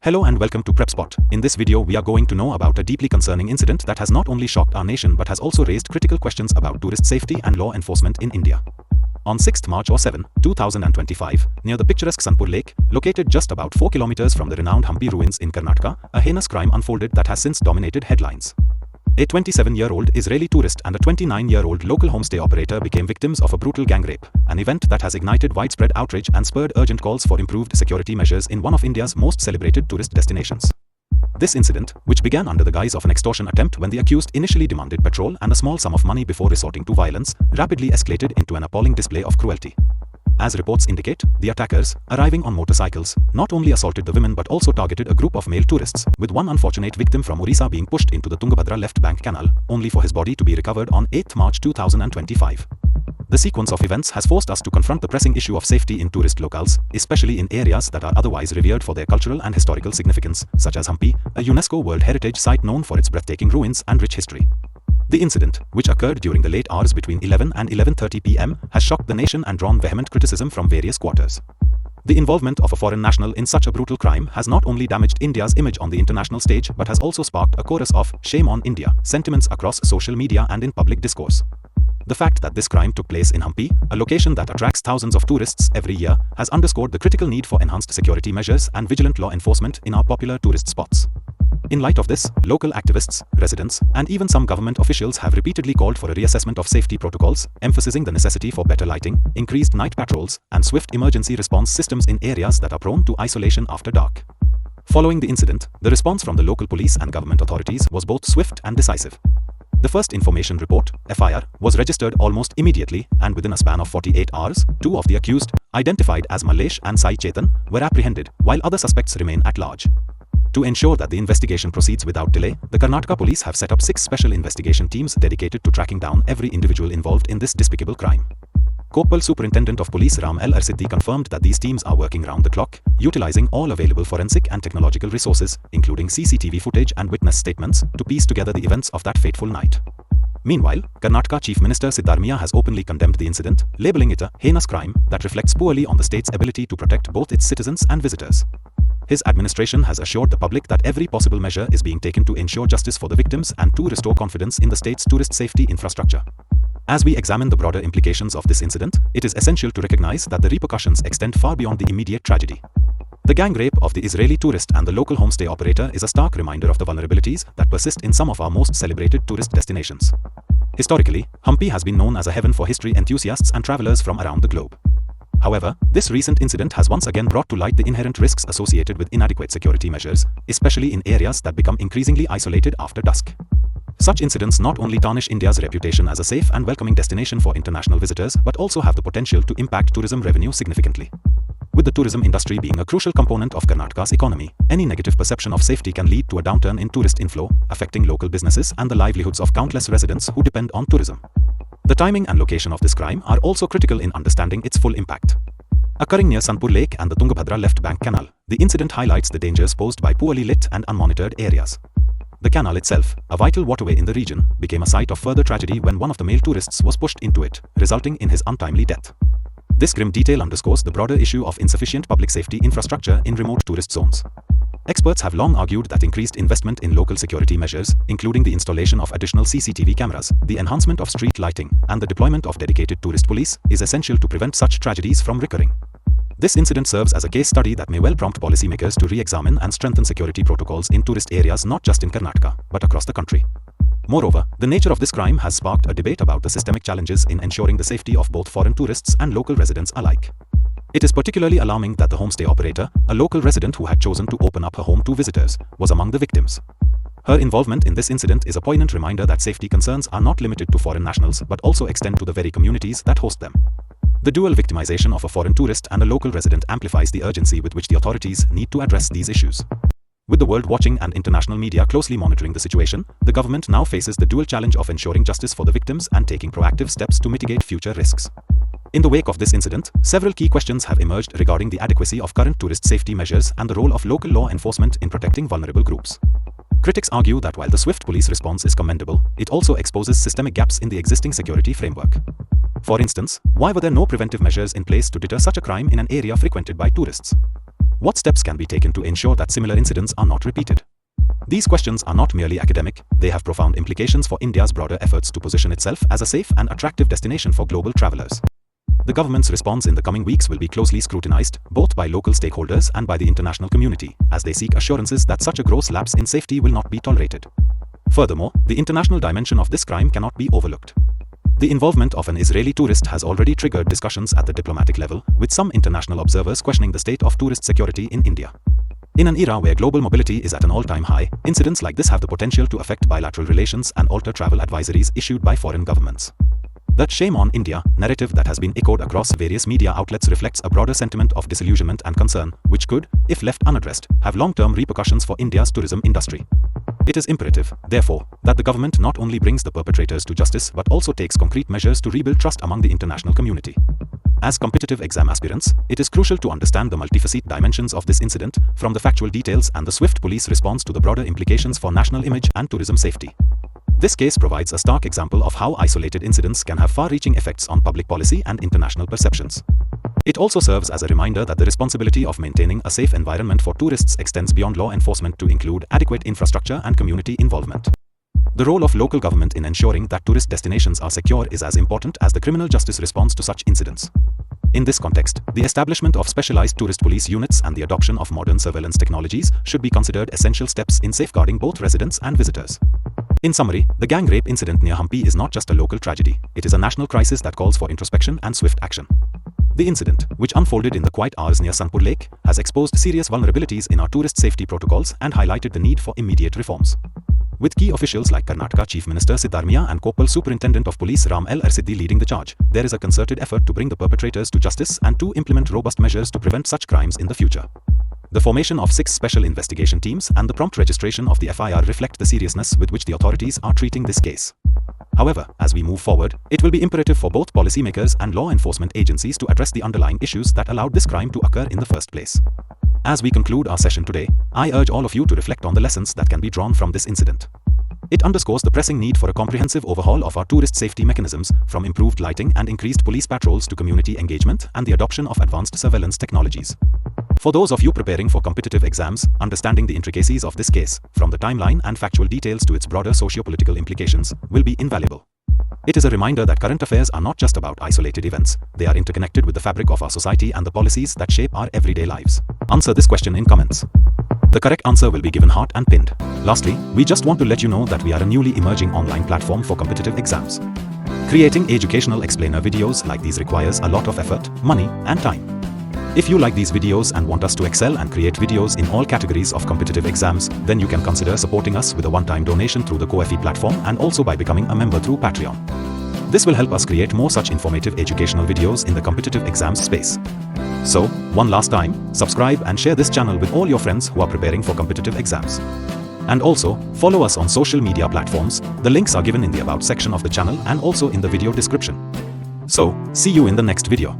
Hello and welcome to Prepspot. In this video we are going to know about a deeply concerning incident that has not only shocked our nation but has also raised critical questions about tourist safety and law enforcement in India. On 6th March 2025, near the picturesque Sanpur Lake, located just about 4 kilometers from the renowned Hampi ruins in Karnataka, a heinous crime unfolded that has since dominated headlines. A 27-year-old Israeli tourist and a 29-year-old local homestay operator became victims of a brutal gang rape, an event that has ignited widespread outrage and spurred urgent calls for improved security measures in one of India's most celebrated tourist destinations. This incident, which began under the guise of an extortion attempt when the accused initially demanded petrol and a small sum of money before resorting to violence, rapidly escalated into an appalling display of cruelty. As reports indicate, the attackers, arriving on motorcycles, not only assaulted the women but also targeted a group of male tourists, with one unfortunate victim from Orissa being pushed into the Tungabhadra left bank canal, only for his body to be recovered on 8th March 2025. The sequence of events has forced us to confront the pressing issue of safety in tourist locales, especially in areas that are otherwise revered for their cultural and historical significance, such as Hampi, a UNESCO World Heritage Site known for its breathtaking ruins and rich history. The incident, which occurred during the late hours between 11 and 11:30 p.m., has shocked the nation and drawn vehement criticism from various quarters. The involvement of a foreign national in such a brutal crime has not only damaged India's image on the international stage but has also sparked a chorus of "Shame on India" sentiments across social media and in public discourse. The fact that this crime took place in Hampi, a location that attracts thousands of tourists every year, has underscored the critical need for enhanced security measures and vigilant law enforcement in our popular tourist spots. In light of this, local activists, residents, and even some government officials have repeatedly called for a reassessment of safety protocols, emphasizing the necessity for better lighting, increased night patrols, and swift emergency response systems in areas that are prone to isolation after dark. Following the incident, the response from the local police and government authorities was both swift and decisive. The first information report, FIR, was registered almost immediately, and within a span of 48 hours, two of the accused, identified as Malesh and Sai Chetan, were apprehended, while other suspects remain at large. To ensure that the investigation proceeds without delay, the Karnataka police have set up 6 special investigation teams dedicated to tracking down every individual involved in this despicable crime. Koppal Superintendent of Police Ram L. Arsiddhi confirmed that these teams are working round the clock, utilizing all available forensic and technological resources, including CCTV footage and witness statements, to piece together the events of that fateful night. Meanwhile, Karnataka Chief Minister Siddaramaiah has openly condemned the incident, labeling it a heinous crime that reflects poorly on the state's ability to protect both its citizens and visitors. His administration has assured the public that every possible measure is being taken to ensure justice for the victims and to restore confidence in the state's tourist safety infrastructure. As we examine the broader implications of this incident, it is essential to recognize that the repercussions extend far beyond the immediate tragedy. The gang rape of the Israeli tourist and the local homestay operator is a stark reminder of the vulnerabilities that persist in some of our most celebrated tourist destinations. Historically, Hampi has been known as a heaven for history enthusiasts and travelers from around the globe. However, this recent incident has once again brought to light the inherent risks associated with inadequate security measures, especially in areas that become increasingly isolated after dusk. Such incidents not only tarnish India's reputation as a safe and welcoming destination for international visitors but also have the potential to impact tourism revenue significantly. With the tourism industry being a crucial component of Karnataka's economy, any negative perception of safety can lead to a downturn in tourist inflow, affecting local businesses and the livelihoods of countless residents who depend on tourism. The timing and location of this crime are also critical in understanding its full impact. Occurring near Sanpur Lake and the Tungabhadra left bank canal, the incident highlights the dangers posed by poorly lit and unmonitored areas. The canal itself, a vital waterway in the region, became a site of further tragedy when one of the male tourists was pushed into it, resulting in his untimely death. This grim detail underscores the broader issue of insufficient public safety infrastructure in remote tourist zones. Experts have long argued that increased investment in local security measures, including the installation of additional CCTV cameras, the enhancement of street lighting, and the deployment of dedicated tourist police, is essential to prevent such tragedies from recurring. This incident serves as a case study that may well prompt policymakers to re-examine and strengthen security protocols in tourist areas not just in Karnataka, but across the country. Moreover, the nature of this crime has sparked a debate about the systemic challenges in ensuring the safety of both foreign tourists and local residents alike. It is particularly alarming that the homestay operator, a local resident who had chosen to open up her home to visitors, was among the victims. Her involvement in this incident is a poignant reminder that safety concerns are not limited to foreign nationals but also extend to the very communities that host them. The dual victimization of a foreign tourist and a local resident amplifies the urgency with which the authorities need to address these issues. With the world watching and international media closely monitoring the situation, the government now faces the dual challenge of ensuring justice for the victims and taking proactive steps to mitigate future risks. In the wake of this incident, several key questions have emerged regarding the adequacy of current tourist safety measures and the role of local law enforcement in protecting vulnerable groups. Critics argue that while the swift police response is commendable, it also exposes systemic gaps in the existing security framework. For instance, why were there no preventive measures in place to deter such a crime in an area frequented by tourists? What steps can be taken to ensure that similar incidents are not repeated? These questions are not merely academic, they have profound implications for India's broader efforts to position itself as a safe and attractive destination for global travelers. The government's response in the coming weeks will be closely scrutinized, both by local stakeholders and by the international community, as they seek assurances that such a gross lapse in safety will not be tolerated. Furthermore, the international dimension of this crime cannot be overlooked. The involvement of an Israeli tourist has already triggered discussions at the diplomatic level, with some international observers questioning the state of tourist security in India. In an era where global mobility is at an all-time high, incidents like this have the potential to affect bilateral relations and alter travel advisories issued by foreign governments. That "shame on India" narrative that has been echoed across various media outlets reflects a broader sentiment of disillusionment and concern, which could, if left unaddressed, have long-term repercussions for India's tourism industry. It is imperative, therefore, that the government not only brings the perpetrators to justice but also takes concrete measures to rebuild trust among the international community. As competitive exam aspirants, it is crucial to understand the multifaceted dimensions of this incident, from the factual details and the swift police response to the broader implications for national image and tourism safety. This case provides a stark example of how isolated incidents can have far-reaching effects on public policy and international perceptions. It also serves as a reminder that the responsibility of maintaining a safe environment for tourists extends beyond law enforcement to include adequate infrastructure and community involvement. The role of local government in ensuring that tourist destinations are secure is as important as the criminal justice response to such incidents. In this context, the establishment of specialized tourist police units and the adoption of modern surveillance technologies should be considered essential steps in safeguarding both residents and visitors. In summary, the gang rape incident near Hampi is not just a local tragedy, it is a national crisis that calls for introspection and swift action. The incident, which unfolded in the quiet hours near Sanpur Lake, has exposed serious vulnerabilities in our tourist safety protocols and highlighted the need for immediate reforms. With key officials like Karnataka Chief Minister Siddaramaiah and Koppal Superintendent of Police Ram L. Arsiddi leading the charge, there is a concerted effort to bring the perpetrators to justice and to implement robust measures to prevent such crimes in the future. The formation of 6 special investigation teams and the prompt registration of the FIR reflect the seriousness with which the authorities are treating this case. However, as we move forward, it will be imperative for both policymakers and law enforcement agencies to address the underlying issues that allowed this crime to occur in the first place. As we conclude our session today, I urge all of you to reflect on the lessons that can be drawn from this incident. It underscores the pressing need for a comprehensive overhaul of our tourist safety mechanisms, from improved lighting and increased police patrols to community engagement and the adoption of advanced surveillance technologies. For those of you preparing for competitive exams, understanding the intricacies of this case, from the timeline and factual details to its broader socio-political implications, will be invaluable. It is a reminder that current affairs are not just about isolated events, they are interconnected with the fabric of our society and the policies that shape our everyday lives. Answer this question in comments. The correct answer will be given heart and pinned. Lastly, we just want to let you know that we are a newly emerging online platform for competitive exams. Creating educational explainer videos like these requires a lot of effort, money, and time. If you like these videos and want us to excel and create videos in all categories of competitive exams, then you can consider supporting us with a one-time donation through the Ko-fi platform and also by becoming a member through Patreon. This will help us create more such informative educational videos in the competitive exams space. So, one last time, subscribe and share this channel with all your friends who are preparing for competitive exams. And also, follow us on social media platforms. The links are given in the About section of the channel and also in the video description. So, see you in the next video.